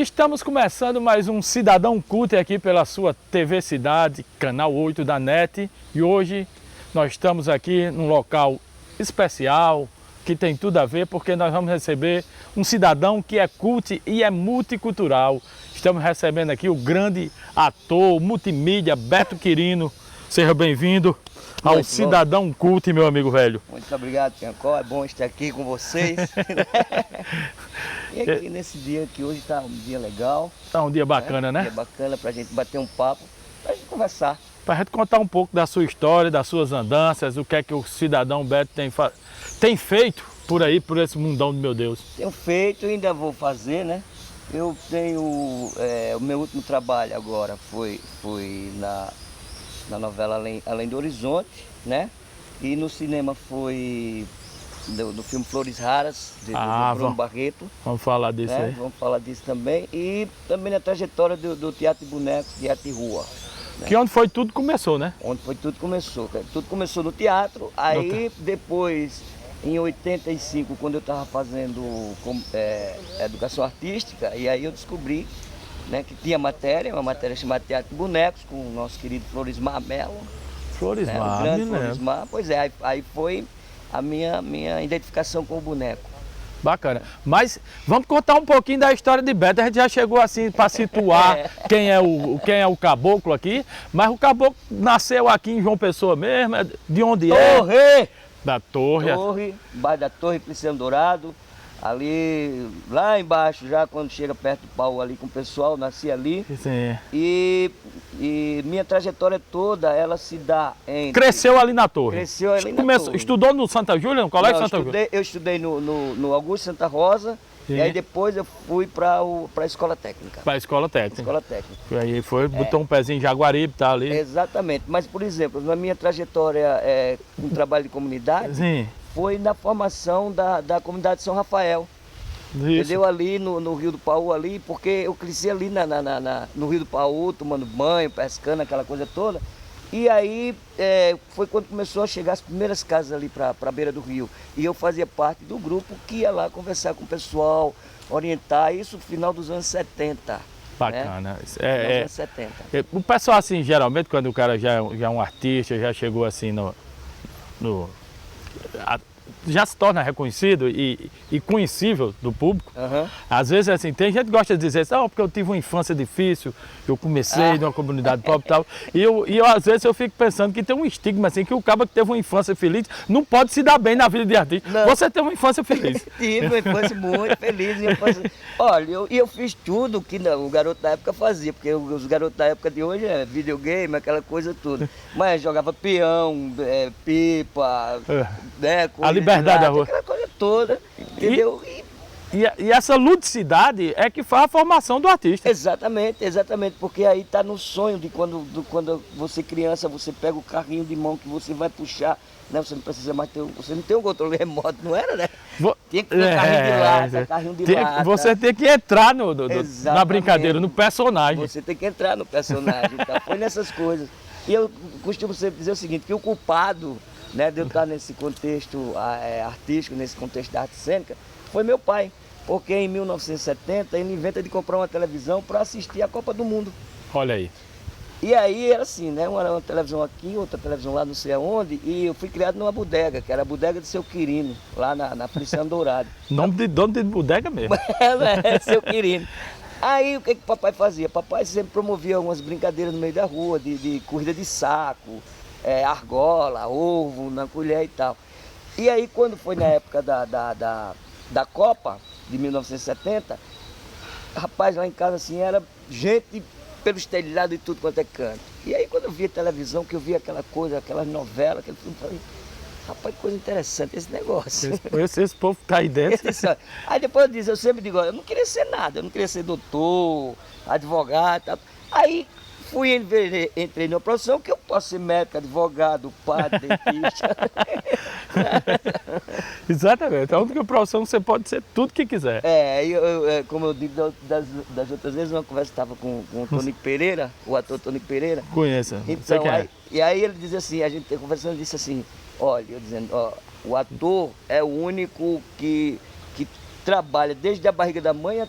Estamos começando mais um Cidadão Culto aqui pela sua TV Cidade, canal 8 da NET. E hoje nós estamos aqui num local especial, que tem tudo a ver, porque nós vamos receber um cidadão que é culto e é multicultural. Estamos recebendo aqui o grande ator, multimídia, Beto Quirino. Seja bem-vindo ao Muito Cidadão Culto, meu amigo velho. Muito obrigado, Piancó. É bom estar aqui com vocês. E aqui nesse dia que hoje está um dia legal. Tá um dia bacana, né? Um dia bacana para a gente bater um papo, para a gente conversar. Para a gente contar um pouco da sua história, das suas andanças, o que é que o cidadão Beto tem feito por aí, por esse mundão do meu Deus. Tenho feito e ainda vou fazer, né? Eu tenho... o meu último trabalho agora foi na novela Além do Horizonte, né? E no cinema foi do filme Flores Raras, do Bruno Barreto. Vamos falar disso, né? aí. Vamos falar disso também. E também na trajetória do Teatro de Bonecos, Teatro de Rua. Né? Que onde foi tudo começou, né? Onde foi tudo começou. Tudo começou no teatro, aí depois, em 85, quando eu estava fazendo educação artística, e aí eu descobri, né, que tinha uma matéria chamada Teatro de Bonecos, com o nosso querido Florismar Melo. Florismar, o grande Florismar. Pois é, aí foi a minha identificação com o boneco. Bacana. Mas vamos contar um pouquinho da história de Beto. A gente já chegou assim para situar quem é o caboclo aqui, mas o caboclo nasceu aqui em João Pessoa mesmo, de onde Torre! é? Da Torre. Torre, bairro da Torre, Cristiano Dourado. Ali, lá embaixo, já quando chega perto do pau ali com o pessoal, nasci ali. Sim. E minha trajetória toda, ela se dá em... Cresceu ali na Torre. Cresceu ali na Torre. Estudou no Santa Júlia, no Colégio Santa Júlia? Eu estudei no Augusto Santa Rosa. Sim. E aí depois eu fui para a Escola Técnica. Para a Escola Técnica. Escola Técnica. E aí botou um pezinho em Jaguaribe, tá ali. Exatamente. Mas, por exemplo, na minha trajetória com trabalho de comunidade, sim, foi na formação da comunidade São Rafael. Isso. Entendeu? Ali no Rio do Paú, ali, porque eu cresci ali no Rio do Paú, tomando banho, pescando, aquela coisa toda. E aí foi quando começou a chegar as primeiras casas ali para a beira do rio. E eu fazia parte do grupo que ia lá conversar com o pessoal, orientar, isso no final dos anos 70. Bacana. Né? Anos 70. O pessoal, assim, geralmente, quando o cara já é um artista, já chegou assim já se torna reconhecido e conhecível do público. Uhum. Às vezes, assim, tem gente que gosta de dizer assim, porque eu tive uma infância difícil, eu comecei numa comunidade pobre e tal. E às vezes eu fico pensando que tem um estigma, assim, que o cara que teve uma infância feliz não pode se dar bem na vida de artista. Não. Você teve uma infância feliz. Tive uma infância muito feliz. Olha, eu fiz tudo que o garoto da época fazia, porque os garotos da época de hoje é videogame, aquela coisa toda. Mas jogava peão, pipa, né? A liberdade da rua. Aquela coisa toda, entendeu? E essa ludicidade é que faz a formação do artista. Exatamente, porque aí tá no sonho de quando você criança, você pega o carrinho de mão que você vai puxar, né? Você não precisa mais você não tem um controle remoto, não era, né? Tinha que ter carrinho de lata. Você tem que entrar na brincadeira, no personagem. Você tem que entrar no personagem, tá? Foi nessas coisas. E eu costumo sempre dizer o seguinte, que o culpado, né, de eu estar nesse contexto artístico, nesse contexto da arte cênica, foi meu pai, porque em 1970 ele inventa de comprar uma televisão para assistir a Copa do Mundo. Olha aí. E aí era assim, né? Uma televisão aqui, outra televisão lá não sei aonde, e eu fui criado numa bodega, que era a bodega de Seu Quirino, lá na Feliciano Dourado. Nome de bodega mesmo. Seu Quirino. Aí o que o papai fazia? Papai sempre promovia algumas brincadeiras no meio da rua, de corrida de saco, argola, ovo na colher e tal. E aí quando foi na época da Copa de 1970, rapaz, lá em casa assim era gente pelos telhados e tudo quanto é canto. E aí quando eu via televisão, que eu via aquela coisa, aquelas novelas, aquele filme, eu falei, rapaz, que coisa interessante esse negócio. Esse povo tá aí dentro. Aí depois eu sempre digo, eu não queria ser nada, eu não queria ser doutor, advogado, tal. Aí entrei numa profissão que eu posso ser médico, advogado, padre, dentista. Exatamente, a única profissão você pode ser tudo que quiser. Como eu digo das outras vezes, uma conversa estava com o Tonico Pereira, o ator Tonico Pereira. Conheça, então, e aí ele dizia assim, a gente conversando, disse assim, olha, eu dizendo, o ator é o único que trabalha desde a barriga da mãe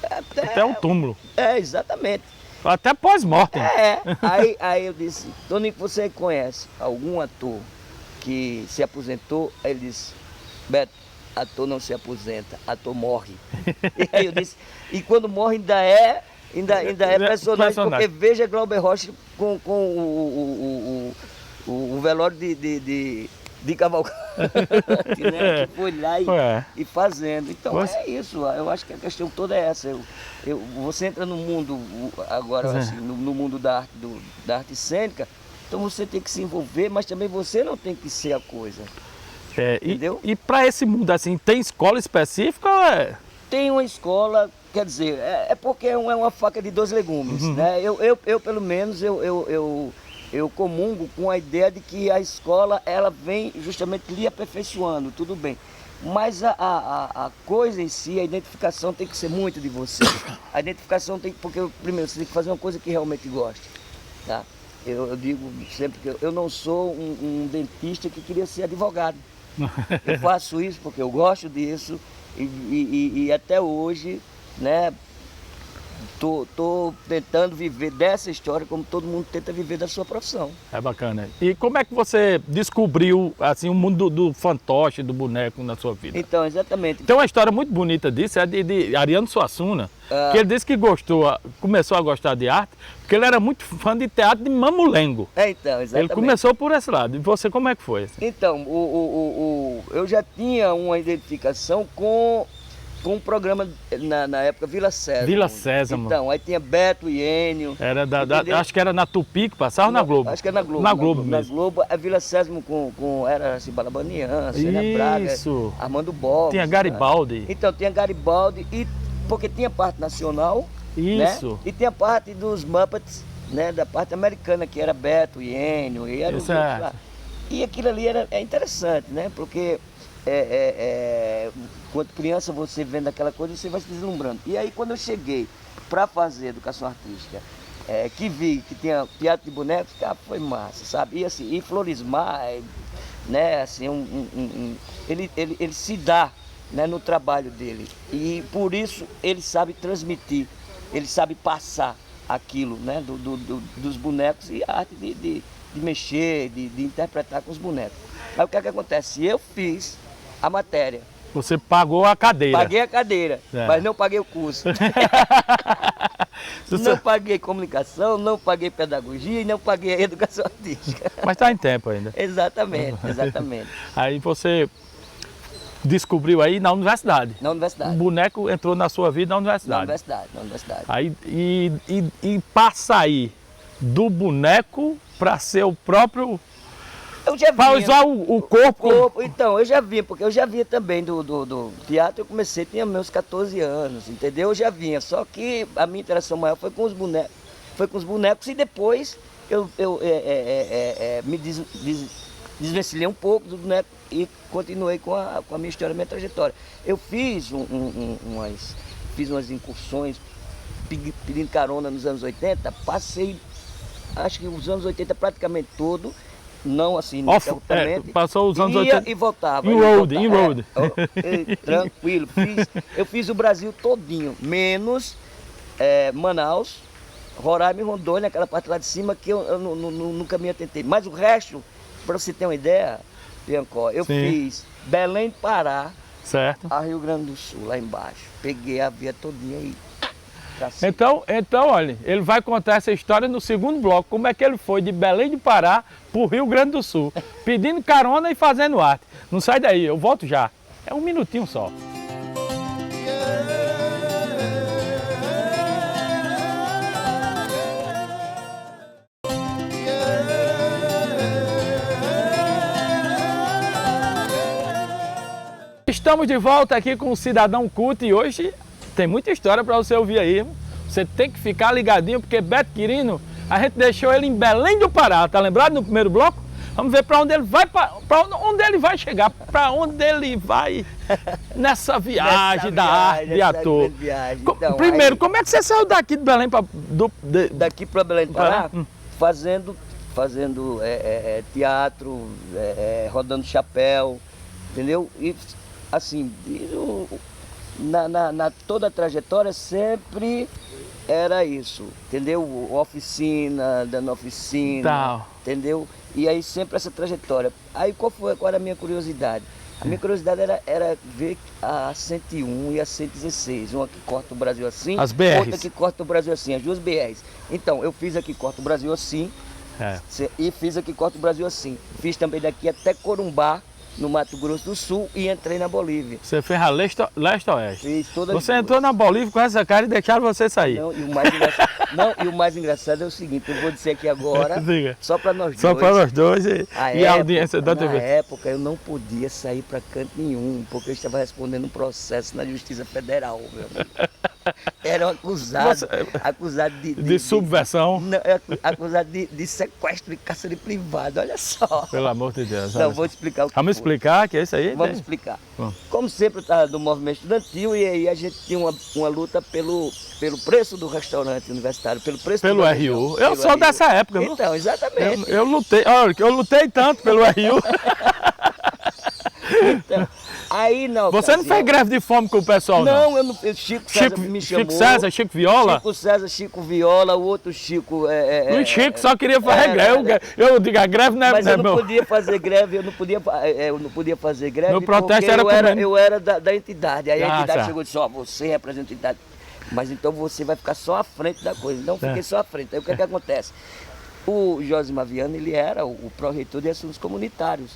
Até o túmulo. Exatamente. Até pós-mortem. Aí eu disse, Toninho, você conhece algum ator que se aposentou? Aí ele disse, Beto, ator não se aposenta, ator morre. E aí eu disse, e quando morre ainda é personagem, porque veja Glauber Rocha com o velório de Cavalcante, né? Que foi lá e fazendo. Então é isso, eu acho que a questão toda é essa. Você entra no mundo, agora assim, no mundo da arte cênica, então você tem que se envolver, mas também você não tem que ser a coisa. Entendeu? E para esse mundo assim, tem escola específica ou é? Tem uma escola, quer dizer, porque é uma faca de dois legumes, né? Eu pelo menos, eu comungo com a ideia de que a escola, ela vem justamente lhe aperfeiçoando, tudo bem. Mas a coisa em si, a identificação tem que ser muito de você. A identificação tem que, porque primeiro você tem que fazer uma coisa que realmente goste, tá? Eu digo sempre que eu não sou um dentista que queria ser advogado. Eu faço isso porque eu gosto disso e até hoje, né, tô tentando viver dessa história como todo mundo tenta viver da sua profissão. É bacana. E como é que você descobriu assim o mundo do fantoche, do boneco na sua vida? Então, exatamente. Tem uma história muito bonita disso, é de Ariano Suassuna, que ele disse que começou a gostar de arte, porque ele era muito fã de teatro de mamulengo. Então, exatamente. Ele começou por esse lado. E você, como é que foi? Então, eu já tinha uma identificação com um programa na época Vila Sésamo. Vila Sésamo. Então, aí tinha Beto e Enio. Acho que era na Tupi que passava ou na Globo? Acho que era na Globo. Na Globo mesmo. Na Globo, a Vila Sésamo era assim, Balabanian, Célia Braga, Armando Borges. Tinha Garibaldi. Né? Então, tinha Garibaldi, porque tinha parte nacional. Isso. Né? E tinha parte dos Muppets, né? Da parte americana, que era Beto e Enio. E era lá. E aquilo ali é interessante, né? Porque quando criança você vendo aquela coisa, você vai se deslumbrando. E aí quando eu cheguei para fazer educação artística, que vi que tinha teatro de bonecos, foi massa, sabe? E assim, e Florismar, né? Assim, ele se dá, né, no trabalho dele. E por isso ele sabe transmitir, ele sabe passar aquilo, né? Dos bonecos e a arte de mexer, de interpretar com os bonecos. Aí o que é que acontece? Eu fiz a matéria. Você pagou a cadeira. Paguei a cadeira, mas não paguei o curso. Não paguei comunicação, não paguei pedagogia e não paguei educação artística. Mas está em tempo ainda. Exatamente, exatamente. Aí você descobriu aí na universidade. Na universidade. O boneco entrou na sua vida na universidade. Na universidade. Aí, e passa aí do boneco para ser o próprio... Para usar o corpo. Então, eu já vinha, porque eu já vinha também do teatro, eu comecei, tinha meus 14 anos, entendeu? Eu já vinha, só que a minha interação maior foi com os bonecos, e depois eu me desvencilhei um pouco do boneco e continuei com a minha história, a minha trajetória. Eu fiz umas incursões pedindo carona nos anos 80, passei, acho que os anos 80 praticamente todo. Não assim, passou os anos 80 e voltava. In road. Tranquilo. Eu fiz o Brasil todinho, menos Manaus, Roraima e Rondônia, aquela parte lá de cima que eu nunca me atentei. Mas o resto, para você ter uma ideia, Piancó, eu fiz Belém do Pará, certo, a Rio Grande do Sul, lá embaixo. Peguei a via todinha aí. Então, olha, ele vai contar essa história no segundo bloco, como é que ele foi de Belém do Pará para o Rio Grande do Sul, pedindo carona e fazendo arte. Não sai daí, eu volto já. É um minutinho só. Estamos de volta aqui com o Cidadão Culto e hoje tem muita história para você ouvir aí. Você tem que ficar ligadinho, porque Beto Quirino, a gente deixou ele em Belém do Pará, tá lembrado no primeiro bloco? Vamos ver para onde ele vai, para onde ele vai chegar, para onde ele vai nessa viagem da arte de ator. Então, primeiro, como é que você saiu daqui de Belém para daqui para Belém do Pará? Fazendo teatro, rodando chapéu, entendeu? E assim, toda a trajetória sempre era isso, entendeu? Oficina, dando oficina, Tal. entendeu? E aí sempre essa trajetória. Aí qual era a minha curiosidade? A minha curiosidade era ver a 101 e a 116, uma que corta o Brasil assim, As BRs. outra que corta o Brasil assim, as duas BRs. Então, eu fiz aqui corta o Brasil assim, e fiz aqui corta o Brasil assim. Fiz também daqui até Corumbá, no Mato Grosso do Sul, e entrei na Bolívia. Você fez a leste-oeste. Fiz todas Você duas. entrou na Bolívia com essa cara e deixaram você sair. Não, e o mais engraçado é o seguinte, eu vou dizer aqui agora, Diga. só para nós Só dois. para nós dois e a audiência da TV. Na época eu não podia sair para canto nenhum, porque eu estava respondendo um processo na Justiça Federal, meu amigo. Era acusado de subversão. Não, acusado de sequestro e cárcere privado, olha só. Pelo amor de Deus. Não, vou te explicar o que Vamos foi. explicar que é isso aí? Vamos explicar. Bom. Como sempre eu estava do movimento estudantil e aí a gente tinha uma luta pelo preço do restaurante universitário, pelo preço Pelo do RU. bandejão, Eu pelo sou RU. dessa época, viu? Então, exatamente. Eu lutei, olha, eu lutei tanto pelo RU. Então, aí não. Você não fez greve de fome com o pessoal, não? Não, eu não. Chico César me chamou. Chico César, Chico Viola? Chico César, Chico Viola, o outro Chico. Luiz Chico só queria fazer greve. Eu digo, a greve não é. Mas não é eu não meu. podia fazer greve, eu não podia fazer greve. Meu protesto porque era eu era da entidade. Aí a entidade tá. chegou e disse: ó, você representa a entidade. Mas então você vai ficar só à frente da coisa. Então eu fiquei só à frente. Aí o que é que acontece? O Josimar Viana, ele era o pró-reitor de assuntos comunitários.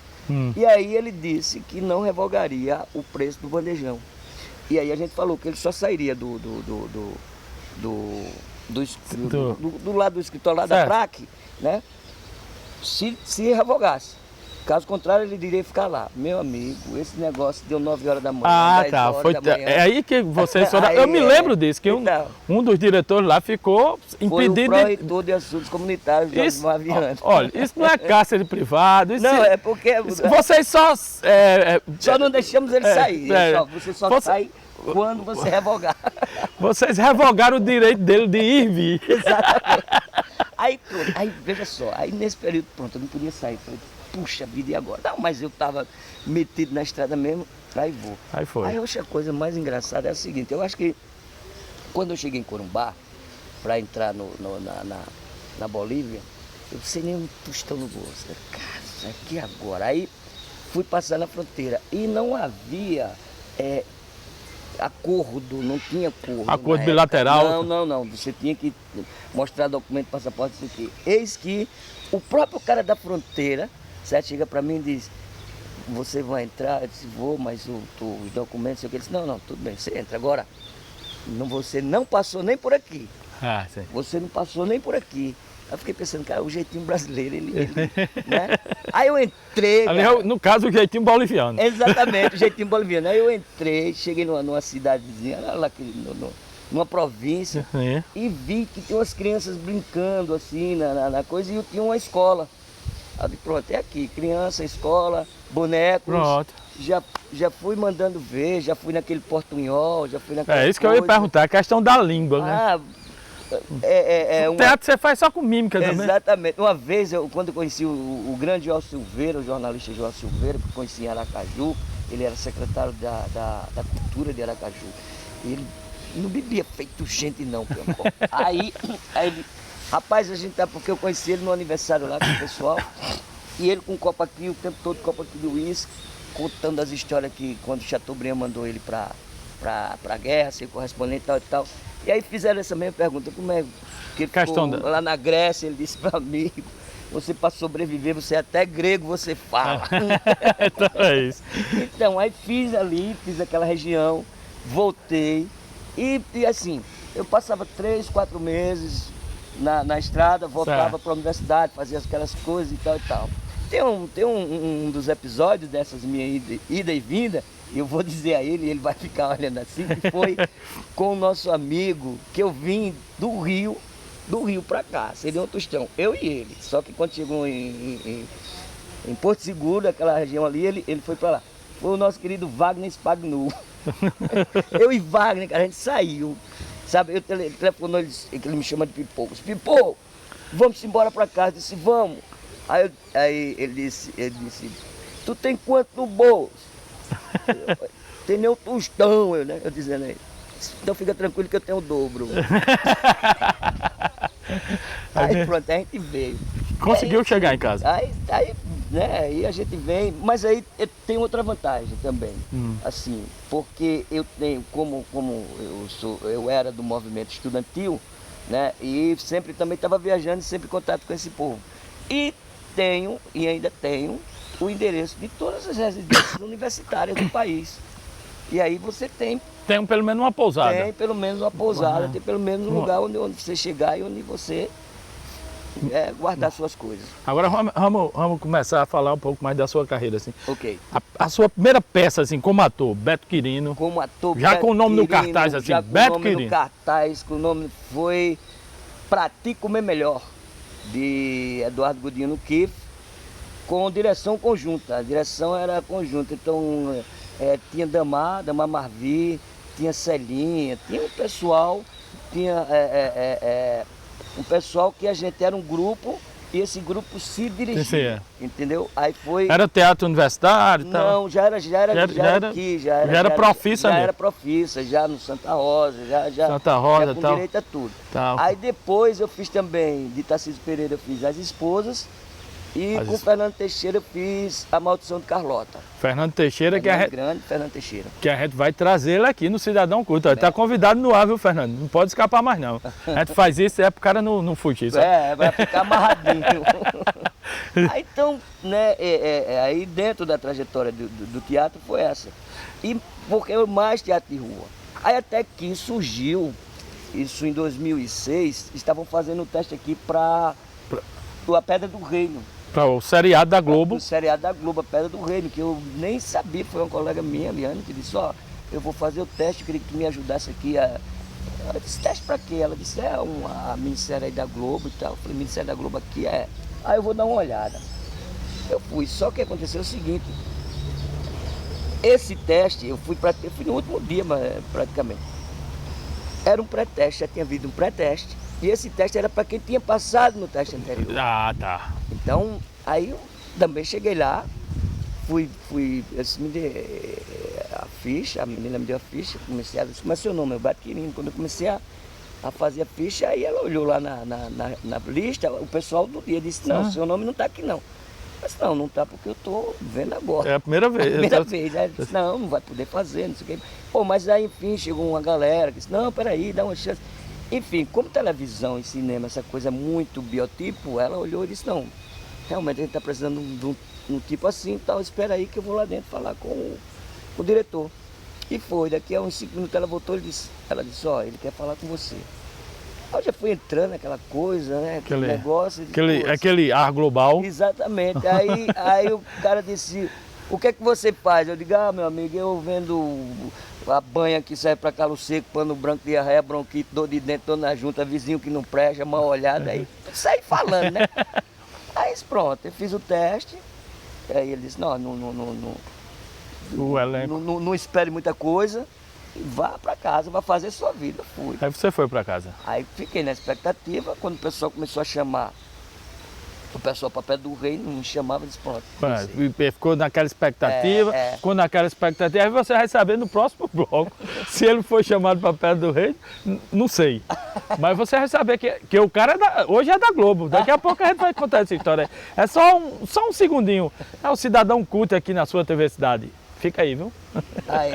E aí ele disse que não revogaria o preço do bandejão. E aí a gente falou que ele só sairia do lado do escritório lá da PRAC, né? Se revogasse. Caso contrário, ele diria ficar lá. Meu amigo, esse negócio deu 9 horas da manhã, 10 tá. horas da manhã. É aí que vocês foram. Aí, Eu me lembro disso, que então, um dos diretores lá ficou foi impedido o pró-reitor de assuntos comunitários, Josimar Viana. Olha, isso não é cárcere privado. Isso Não, é porque... Vocês só. Só não deixamos ele sair. Você só sai quando você revogar. Vocês revogaram o direito dele de ir e vir. Exatamente. Aí pronto, aí veja só, aí nesse período, pronto, eu não podia sair. Falei, puxa vida, e agora? Não, mas eu estava metido na estrada mesmo, aí vou. Aí foi. Aí eu acho que a coisa mais engraçada é a seguinte, eu acho que quando eu cheguei em Corumbá, para entrar na Bolívia, eu sem nem um tostão no bolso. Cara, aqui agora. Aí fui passar na fronteira e não havia acordo, não tinha acordo. Acordo bilateral? Não. Você tinha que mostrar documento, passaporte, isso aqui. Eis que o próprio cara da fronteira, certo, chega para mim e diz: você vai entrar? Eu disse: vou, mas os documentos, sei o que. Ele disse: não, tudo bem, você entra. Agora, você não passou nem por aqui. Sim. Você não passou nem por aqui. Eu fiquei pensando, cara, o jeitinho brasileiro, né? Aí eu entrei. Ali, cara, no caso, o jeitinho boliviano. exatamente, o jeitinho boliviano. Aí eu entrei, cheguei numa cidadezinha, lá numa província, e vi que tinha umas crianças brincando assim na coisa, e tinha uma escola. Aí eu disse: pronto, é aqui, criança, escola, bonecos. Pronto. Já fui mandando ver, já fui naquele portunhol, já fui naquela É isso que eu ia perguntar, a questão da língua, né? O teatro você faz só com mímica também. Exatamente. Uma vez, quando eu conheci o grande João Silveira, o jornalista João Silveira, que conheci em Aracaju, ele era secretário da Cultura de Aracaju. Ele não bebia feito gente não, meu irmão. Aí ele, rapaz, a gente tá, porque eu conheci ele no aniversário lá com o pessoal, e ele com um copo aqui, o tempo todo copo aqui de uísque, contando as histórias que quando o Chateaubriand mandou ele pra guerra, ser correspondente e tal. E aí fizeram essa mesma pergunta: como é que ele ficou lá na Grécia? Ele disse para mim: você para sobreviver, você até grego você fala. Então é isso. Então, aí fiz aquela região, voltei e assim, eu passava 3, 4 meses na estrada, voltava para a universidade, fazia aquelas coisas e tal. Tem um dos episódios dessas minhas ida e vinda, eu vou dizer a ele vai ficar olhando assim, que foi com o nosso amigo, que eu vim do Rio para cá, seria um tostão, eu e ele. Só que quando chegou em Porto Seguro, aquela região ali, ele foi para lá. Foi o nosso querido Wagner Spagnu. Eu e Wagner, cara, a gente saiu, sabe? Eu telefonou, ele me chama de Pipoco. Pipoco, vamos embora para casa. Eu disse: vamos. Aí ele disse: tu tem quanto no bolso? tem nem o tostão, né? Eu dizendo aí. Então fica tranquilo que eu tenho o dobro. Aí pronto, a gente veio. Conseguiu aí, chegar em casa? Aí a gente vem, mas aí tem outra vantagem também, assim, porque eu tenho, como eu era do movimento estudantil, né, e sempre também estava viajando e sempre em contato com esse povo. E ainda tenho, o endereço de todas as residências universitárias do país. E aí você tem Pelo menos uma pousada. Tem pelo menos uma pousada, tem pelo menos um lugar onde você chegar e onde você guardar suas coisas. Agora vamos começar a falar um pouco mais da sua carreira, assim. Ok. A sua primeira peça, assim, como ator, Beto Quirino. Como ator, já Beto com o nome no Quirino, cartaz, assim, já com Beto o nome Quirino. no cartaz, com o nome foi Pra Ti Comer Melhor, de Eduardo Godino Kiff, com direção conjunta. A direção era conjunta, então tinha Damar Marvi, tinha Celinha, tinha um pessoal, um pessoal que a gente era um grupo e esse grupo se dirigia, entendeu? Aí foi... Era teatro universitário e tal? Não, já era aqui, já era profissa mesmo? Já era profissa, já no Santa Rosa, Santa Rosa já com tal. direito a tudo. Tal. Aí depois eu fiz também, de Tarcísio Pereira eu fiz As Esposas, e com Fernando Teixeira eu fiz A Maldição de Carlota. Fernando Teixeira, Fernando Teixeira. Que a gente vai trazer ele aqui no Cidadão Culto. Ele está convidado no ar, viu, Fernando? Não pode escapar mais, não. A gente faz isso pro cara não fugir. Sabe? Vai ficar amarradinho. Aí então, né, aí dentro da trajetória do teatro foi essa. E porque eu mais teatro de rua. Aí até que surgiu, isso em 2006, estavam fazendo o teste aqui para a Pedra do Reino. Para o seriado da Globo. O seriado da Globo, a Pedra do Reino, que eu nem sabia, foi uma colega minha, Liane, que disse, eu vou fazer o teste, eu queria que tu me ajudasse aqui a... Eu disse, teste pra quê? Ela disse, a minissérie aí da Globo e tal. Eu falei, minissérie da Globo aqui Aí eu vou dar uma olhada. Eu fui, só que aconteceu o seguinte, esse teste, eu fui no último dia, praticamente. Era um pré-teste, já tinha havido um pré-teste. E esse teste era para quem tinha passado no teste anterior. Ah, tá. Então, aí eu também cheguei lá, fui me deu a ficha, a menina me deu a ficha, comecei a... Como é seu nome? Eu Beto Quirino. Quando eu comecei a fazer a ficha, aí ela olhou lá na lista, o pessoal do dia disse, não, seu nome não está aqui não. Eu disse, não está porque eu estou vendo agora. É a primeira vez. Primeira vez. Aí disse, não vai poder fazer, não sei o quê. Pô, mas aí, enfim, chegou uma galera que disse, não, peraí, dá uma chance. Enfim, como televisão e cinema, essa coisa muito biotipo, ela olhou e disse, não, realmente a gente está precisando de um tipo assim, tal, espera aí que eu vou lá dentro falar com o diretor. E foi, daqui a uns 5 minutos ela voltou e ela disse, ele quer falar com você. Aí eu já fui entrando naquela coisa, né, aquele negócio. Aquele ar global. Exatamente, aí o cara disse, o que é que você faz? Eu digo, meu amigo, eu vendo a banha que serve para calo seco, pano branco, diarreia, bronquite, dor de dentro, dor na junta, vizinho que não presta, mal olhada, aí saí falando, né? Aí pronto, eu fiz o teste, aí ele disse, não espere muita coisa, vá para casa, vá fazer sua vida. Fui. Aí você foi para casa? Aí fiquei na expectativa, quando o pessoal começou a chamar, o pessoal para Pedra do Reino me chamava e disse, pronto. Ficou naquela expectativa, ficou naquela expectativa, aí você vai saber no próximo bloco se ele foi chamado para Pedra do Reino, não sei. Mas você vai saber que o cara hoje é da Globo, daqui a pouco a gente vai contar essa história aí. É só um segundinho, é o Cidadão Culto aqui na sua TV Cidade. Fica aí, viu? Aí.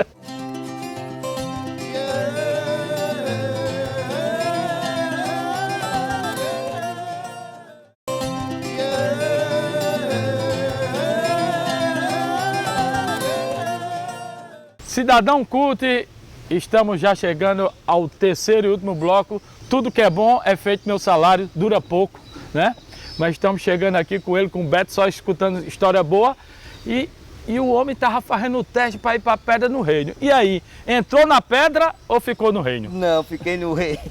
Cidadão Culto, estamos já chegando ao terceiro e último bloco. Tudo que é bom é feito meu salário, dura pouco, né? Mas estamos chegando aqui com ele, com o Beto, só escutando história boa. E o homem estava fazendo o teste para ir para a Pedra no Reino. E aí, entrou na pedra ou ficou no reino? Não, fiquei no reino.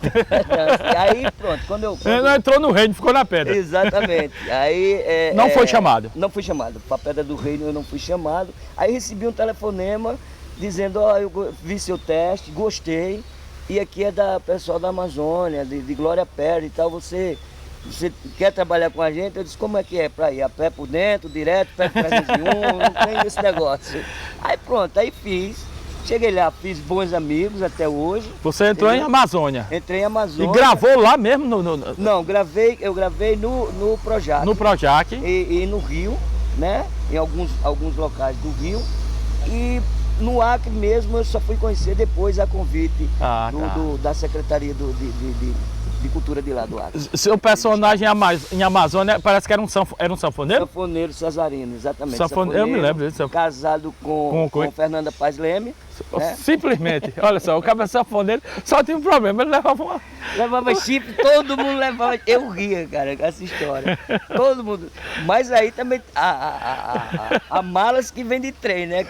Aí pronto, Ele não entrou no reino, ficou na pedra. Exatamente. Aí, não foi chamado? Não fui chamado. Para a Pedra do Reino eu não fui chamado. Aí recebi um telefonema dizendo, eu vi seu teste, gostei, e aqui é da pessoal da Amazônia, de Glória Pérez e tal, você quer trabalhar com a gente? Eu disse, como é que é para ir? A pé por dentro, direto, pé 301, não tem esse negócio. Aí pronto, aí fiz, Cheguei lá, fiz bons amigos até hoje. Você entrou em Amazônia. Entrei em E Amazônia. gravou lá mesmo Não, eu gravei no Projac. no Projac. E no Rio, né? Em alguns locais do Rio. E no Acre mesmo eu só fui conhecer depois a convite Ah, tá. da Secretaria de Cultura de lá do Acre. Seu personagem em Amazônia parece que era um sanfoneiro? Sanfoneiro Cesarino, exatamente. Eu me lembro disso. Casado com Fernanda Paz Leme. Né? Simplesmente, olha só, o cara sanfoneiro só tinha um problema, ele levava uma... Levava chifre, todo mundo levava. Eu ria, cara, com essa história. Todo mundo. Mas aí também há malas que vem de trem, né?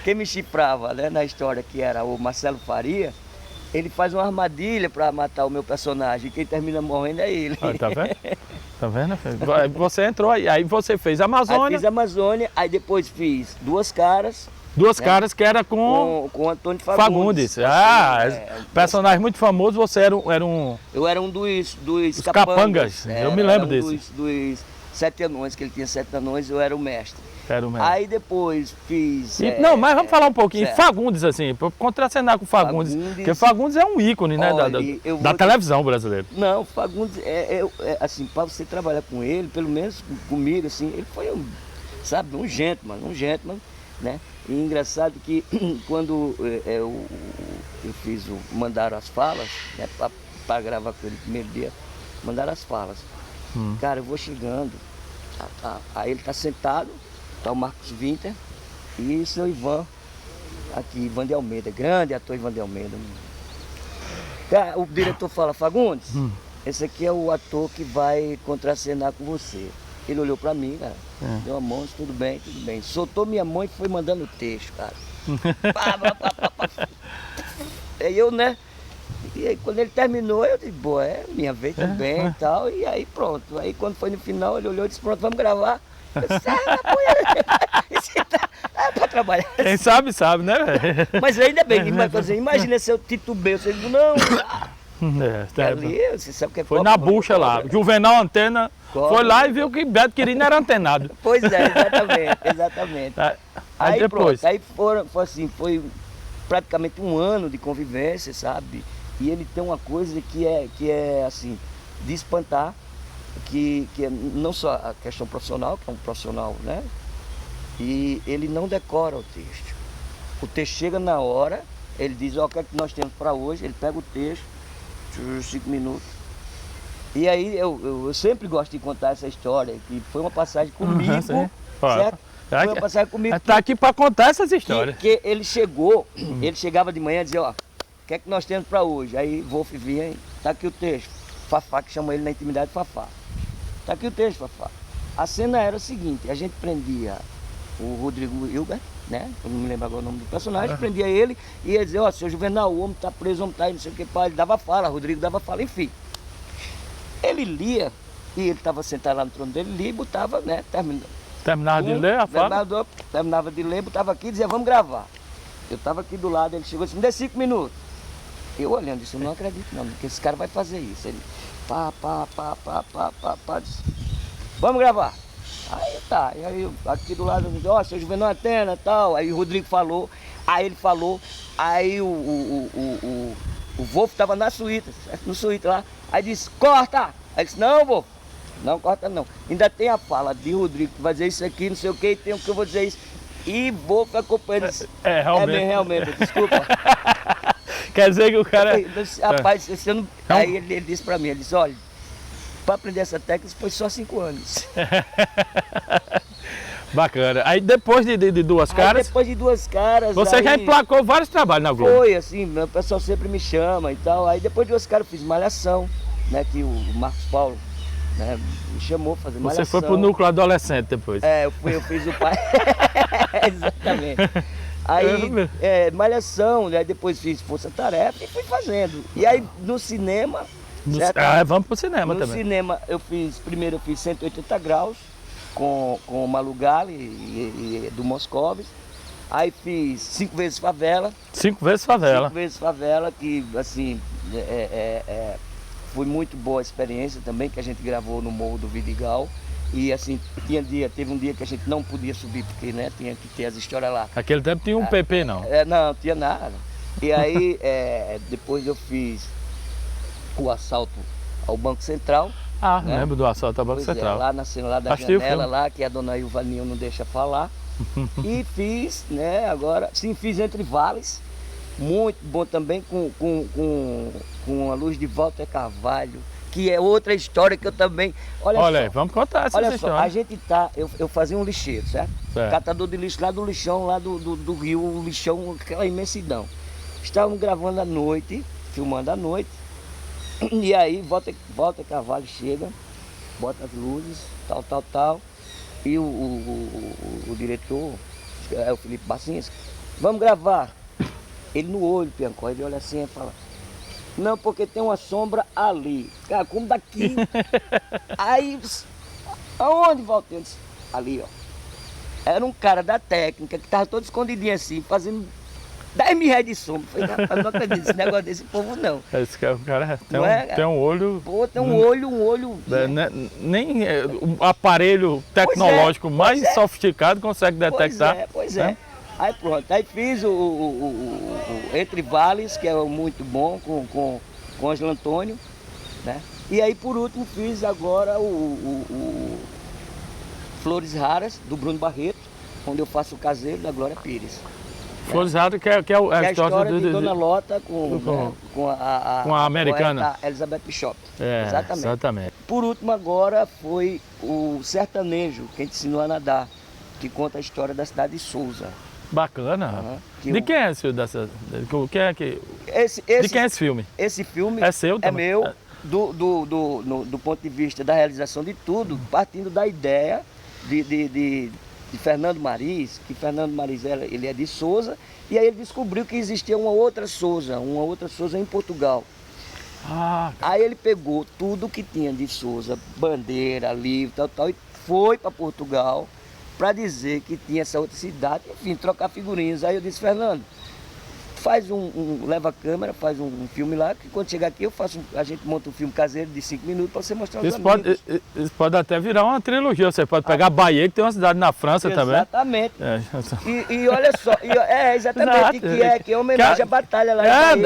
Quem me chifrava, né, na história, que era o Marcelo Faria, ele faz uma armadilha para matar o meu personagem. Quem termina morrendo é ele. Ah, tá vendo? Tá vendo? Você entrou aí você fez Amazônia. Aí fiz Amazônia, aí depois fiz Duas Caras. Duas Caras que era com Antônio Fagundes. Personagem muito famoso, você era um... Eu era um dos capangas. Eu me lembro desse. Dos 7 anões, que ele tinha 7 anões, eu era o mestre. Era o mestre. Aí depois fiz... Não, mas vamos falar um pouquinho. certo. Fagundes, assim, para contracenar com Fagundes. Porque Fagundes é um ícone, né, Olha, da televisão brasileira. Não, Fagundes, assim, para você trabalhar com ele, pelo menos comigo, assim, ele foi um gentleman, né? E engraçado que quando eu mandaram as falas, né, para gravar com ele no primeiro dia, mandaram as falas. Cara, eu vou chegando, aí ele tá sentado, tá o Marcos Winter e o seu Ivan, aqui, Ivan de Almeida, grande ator Ivan de Almeida. Cara, o diretor fala, Fagundes, esse aqui é o ator que vai contracenar com você. Ele olhou pra mim, cara, deu a mão, tudo bem. Soltou minha mão e foi mandando o texto, cara. Aí eu, né? E aí quando ele terminou, eu disse, boa, é minha vez também e tal. E aí pronto. Aí quando foi no final, ele olhou e disse, pronto, vamos gravar. Eu disse, é pra trabalhar. Quem sabe, né, velho? Mas ainda bem, imagina se eu titubeio, eu digo, não, ali, você sabe que é foi na bucha lá. Juvenal Antena foi lá e viu que Beto Quirino era antenado. Pois é, exatamente. Aí depois. Pronto, aí foi praticamente um ano de convivência, sabe? E ele tem uma coisa que é assim, de espantar, que é não só a questão profissional, que é um profissional, né? E ele não decora o texto. O texto chega na hora, ele diz, ó, o que é que nós temos para hoje, ele pega o texto, 5 minutos. E aí eu sempre gosto de contar essa história, que foi uma passagem comigo, certo? Foi uma passagem comigo. Está aqui para contar essas histórias. Que ele chegava de manhã e dizia, ó, o que é que nós temos para hoje? Aí Wolf vinha, tá aqui o texto. Fafá, que chama ele na intimidade Fafá. Tá aqui o texto, Fafá. A cena era o seguinte, a gente prendia o Rodrigo Hilbert, né? Eu não me lembro agora o nome do personagem, prendia ele e ia dizer, ó, seu Juvenal, o homem tá preso, o homem tá aí, não sei o que, ele dava fala, Rodrigo dava fala, enfim. Ele lia, e ele estava sentado lá no trono dele, lia e botava, né, terminava de ler a fala? Terminava de ler, botava aqui e dizia, vamos gravar. Eu estava aqui do lado, ele chegou e disse, me dê 5 minutos. Eu olhando, disse, eu não acredito não, porque esse cara vai fazer isso. Ele, disse, vamos gravar. Aí tá, e aí aqui do lado, ó, seu Juvenal Antena e tal, aí o Rodrigo falou, aí o Wolf estava na suíte, no suíte lá, aí disse, corta! Aí disse, não, Wolf, não corta não. Ainda tem a fala de Rodrigo, que vai dizer isso aqui, não sei o que, tem o que eu vou dizer isso. E Wolf acompanhando, disse, realmente, desculpa. Quer dizer que o cara... Rapaz, aí ele disse pra mim, ele disse, olha, para aprender essa técnica foi só 5 anos. Bacana. Aí depois de Duas Caras... Depois de Duas Caras... Você já emplacou vários trabalhos na Globo. Foi, assim, o pessoal sempre me chama e tal. Aí depois de Duas Caras eu fiz Malhação, né, que o Marcos Paulo, né, me chamou para fazer Malhação. Você foi pro núcleo adolescente depois. Eu fiz o pai. Exatamente. Aí, Malhação, né, depois fiz Força Tarefa e fui fazendo. E aí no cinema... vamos pro cinema também. No cinema primeiro eu fiz 180 graus com o Malu Gali e do Moscovis. Aí fiz 5 vezes Favela. 5 vezes Favela. 5 vezes Favela, que assim, foi muito boa a experiência também, que a gente gravou no Morro do Vidigal. E assim, teve um dia que a gente não podia subir, porque né, tinha que ter as histórias lá. Naquele tempo tinha um PP, não? Não, tinha nada. E aí, depois eu fiz o assalto ao Banco Central. Ah, né? lembro do assalto ao Banco Central. Lá na cena lá da janela, lá, que a dona Ilvaninha não deixa falar. E fiz, né, agora, sim, fiz Entre Vales. Muito bom também com a luz de Walter Carvalho, que é outra história que eu também... Olha aí, vamos contar essa história. história. Olha só, a gente tá... Eu fazia um lixeiro, certo? Catador de lixo lá do lixão, lá do rio, o lixão, aquela imensidão. Estávamos gravando à noite, filmando à noite, e aí Walter Carvalho chega, bota as luzes, tal, e o diretor, é o Felipe Bacinski, vamos gravar. Ele no olho, Piancó, ele olha assim e fala, não, porque tem uma sombra ali. Cara, como daqui? Aí, aonde, Walter? Eu disse, ali, ó. Era um cara da técnica que tava todo escondidinho assim, fazendo 10 mil reais de sombra. Eu falei, rapaz, não acredito nesse negócio desse povo, não. Esse cara tem um olho... Pô, tem um olho... Nem o aparelho tecnológico mais sofisticado consegue detectar. Pois é. Aí pronto, aí fiz o Entre Vales, que é muito bom, com Ângelo Antônio, né? E aí por último fiz agora o Flores Raras, do Bruno Barreto, onde eu faço o caseiro da Glória Pires. Flores Raras, que é a história de Dona Lota com a americana. A Elizabeth Bishop. Exatamente. Por último agora foi o Sertanejo, que a gente ensinou a nadar, que conta a história da cidade de Souza. Bacana. De quem é esse filme? De quem é esse filme? Esse filme é seu também? É meu, do ponto de vista da realização de tudo, partindo da ideia de Fernando Mariz, que Fernando Mariz ele é de Souza, e aí ele descobriu que existia uma outra Souza em Portugal. Aí ele pegou tudo que tinha de Souza, bandeira, livro, tal, e foi para Portugal, para dizer que tinha essa outra cidade, enfim, trocar figurinhas. Aí eu disse, Fernando, faz leva a câmera, faz um filme lá, que quando chegar aqui a gente monta um filme caseiro de 5 minutos para você mostrar os amigos. Isso pode até virar uma trilogia, você pode pegar Bahia, que tem uma cidade na França também. Exatamente. E olha só, exatamente, que é homenagem à batalha lá em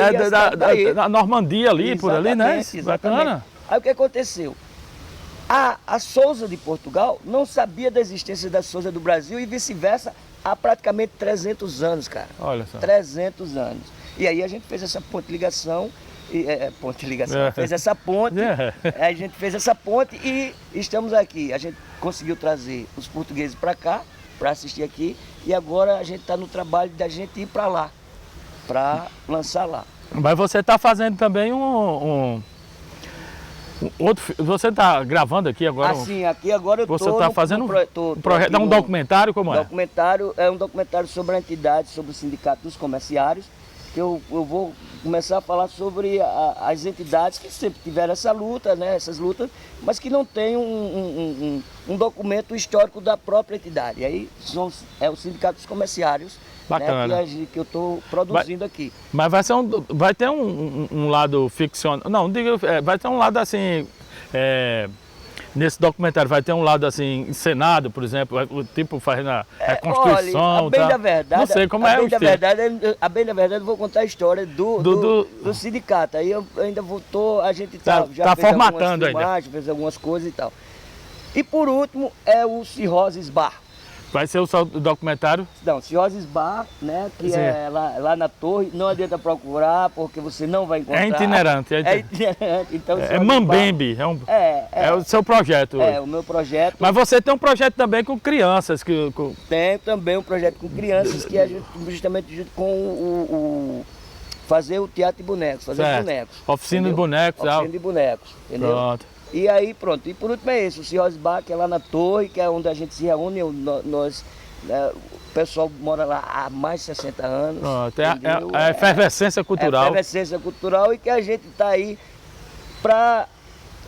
Bahia, da Normandia ali, por ali, né? Exatamente. Bacana. Aí o que aconteceu? A Souza de Portugal não sabia da existência da Souza do Brasil e vice-versa há praticamente 300 anos, cara. Olha só. 300 anos. E aí a gente fez essa ligação, fez essa ponte, a gente fez essa ponte e estamos aqui. A gente conseguiu trazer os portugueses para cá, para assistir aqui, e agora a gente está no trabalho da gente ir para lá, para lançar lá. Mas você está fazendo também você está gravando aqui agora? Sim, aqui agora eu estou. Você está fazendo um projeto, um documentário, como é? É um documentário sobre a entidade, sobre o Sindicato dos Comerciários, que eu vou começar a falar sobre as entidades que sempre tiveram essa luta, né, essas lutas, mas que não tem um documento histórico da própria entidade. E aí é o Sindicato dos Comerciários. Bacana. Né, que eu estou produzindo aqui. Mas vai ter um lado ficcional. Não, vai ter um lado assim. Nesse documentário vai ter um lado assim, encenado, por exemplo, tipo fazendo a reconstrução. Olha, a bem da verdade, não sei como é o estilo. A bem da verdade, eu vou contar a história do sindicato. Aí eu ainda a gente já fez formatando filmagens, fez algumas coisas e tal. E por último é o Cirroses Bar. Vai ser o documentário? Não, Cirroses Bar, né, que é lá na torre, não adianta procurar, porque você não vai encontrar. É itinerante. Então, é Mambembe, é o seu projeto. É, o meu projeto. Mas você tem um projeto também com crianças. Tem também um projeto com crianças, que é justamente junto com fazer o teatro de bonecos, fazer os bonecos. Oficina de bonecos. Oficina de bonecos, entendeu? Pronto. E aí pronto, e por último é esse, o Cirroses Bar, que é lá na torre, que é onde a gente se reúne, nós, o pessoal mora lá há mais de 60 anos. Pronto, a efervescência cultural. É a efervescência cultural, e que a gente está aí para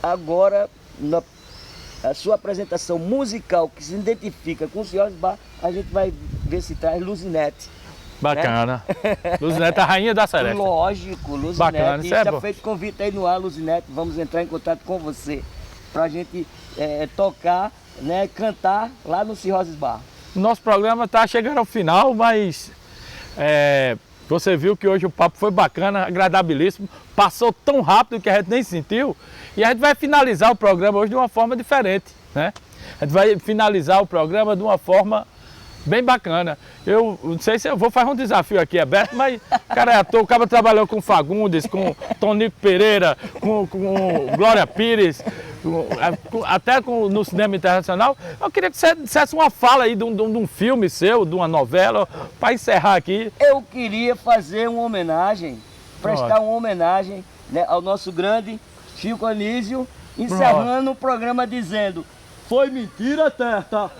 agora, a sua apresentação musical que se identifica com o Cirroses Bar, a gente vai ver se traz Luzinete. Bacana. Né? Luzinete, a rainha da Seresta. Lógico, Luzinete. Bacana, isso é bom. Já feito convite aí no ar, Luzinete. Vamos entrar em contato com você para a gente tocar né, cantar lá no Cirroses Bar. Nosso programa está chegando ao final, mas você viu que hoje o papo foi bacana, agradabilíssimo, passou tão rápido que a gente nem sentiu. E a gente vai finalizar o programa hoje de uma forma diferente, né? A gente vai finalizar o programa de uma forma bem bacana. Eu não sei se eu vou fazer um desafio aqui aberto, mas cara é ator, o cara trabalhou com Fagundes, com Tonico Pereira, com Glória Pires, até no cinema internacional. Eu queria que você dissesse uma fala aí de um filme seu, de uma novela, para encerrar aqui. Eu queria fazer uma homenagem, prestar uma homenagem, né, ao nosso grande Chico Anísio, encerrando o programa dizendo: foi mentira, Teta!